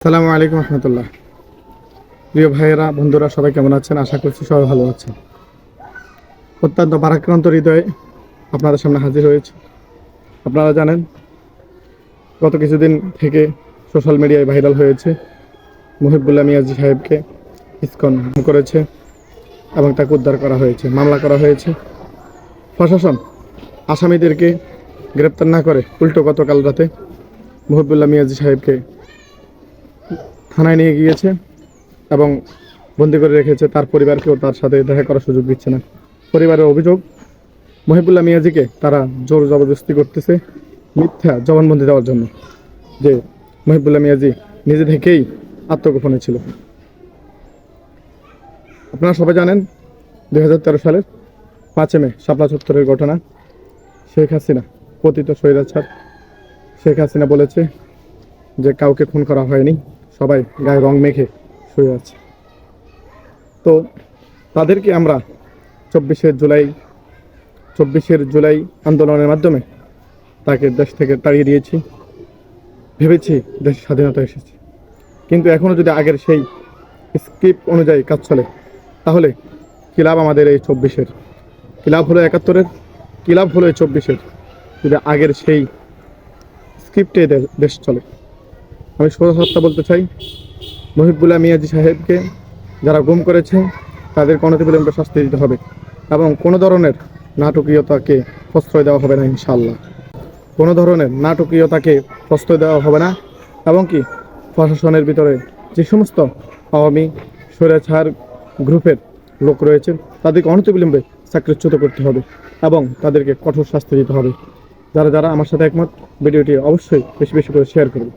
সালামু আলাইকুম রহমতুল্লাহ। প্রিয় ভাইয়েরা, বন্ধুরা, সবাই কেমন আছেন? আশা করছি সবাই ভালো আছেন। অত্যন্ত ভারাক্রান্ত হৃদয়ে আপনাদের সামনে হাজির হয়েছে। আপনারা জানেন, গত কিছুদিন থেকে সোশ্যাল মিডিয়ায় ভাইরাল হয়েছে মুহিবুল্লাহ মিয়াজি সাহেবকে ইসকন করেছে এবং তাকে উদ্ধার করা হয়েছে, মামলা করা হয়েছে। প্রশাসন আসামিদেরকে গ্রেপ্তার না করে উল্টো গতকাল রাতে মুহিবুল্লাহ মিয়াজি সাহেবকে থানায় নিয়ে গিয়েছে এবং বন্দি করে রেখেছে। তার পরিবারকেও তার সাথে দেখা করার সুযোগ দিচ্ছে না। পরিবারের অভিযোগ, মুহিবুল্লাহ মিয়াজিকে তারা জোর জবরদস্তি করতেছে মিথ্যা জবানবন্দি দেওয়ার জন্য, যে মুহিবুল্লাহ মিয়াজি নিজে থেকেই আত্মগোপনে ছিল। আপনারা সবাই জানেন 2013 সালের 5 মে শাপলা চত্বরের ঘটনা। শেখ হাসিনা, পতিত স্বৈরাচার শেখ হাসিনা বলেছে যে কাউকে খুন করা হয়নি, সবাই গায়ে রং মেখে শুয়ে আছে। তো তাদেরকে আমরা 24শে জুলাই আন্দোলনের মাধ্যমে তাকে দেশ থেকে তাড়িয়ে দিয়েছি, ভেবেছি দেশের স্বাধীনতা এসেছে। কিন্তু এখনও যদি আগের সেই স্ক্রিপ্ট অনুযায়ী কাজ চলে, তাহলে কী লাভ আমাদের এই 24-এর? কী লাভ হলো 71-এর? কী লাভ হলো এই 24-এর যদি আগের সেই স্ক্রিপ্টে দেশ চলে? আমি সোজা সত্য বলতে চাই, মুহিবুল্লাহ মিয়াজি সাহেবকে যারা গুম করেছে তাদেরকে অনতিবিলম্বে শাস্তি দিতে হবে এবং কোনো ধরনের নাটকীয়তাকে প্রশ্রয় দেওয়া হবে না। ইনশাআল্লাহ কোনো ধরনের নাটকীয়তাকে প্রশ্রয় দেওয়া হবে না। এবং কি প্রশাসনের ভিতরে যে সমস্ত আওয়ামী স্বৈরাচার গ্রুপের লোক রয়েছে তাদেরকে অনতিবিলম্বে চাকরিচ্যুত করতে হবে এবং তাদেরকে কঠোর শাস্তি দিতে হবে। যারা যারা আমার সাথে একমত, ভিডিওটি অবশ্যই বেশি বেশি করে শেয়ার করবে।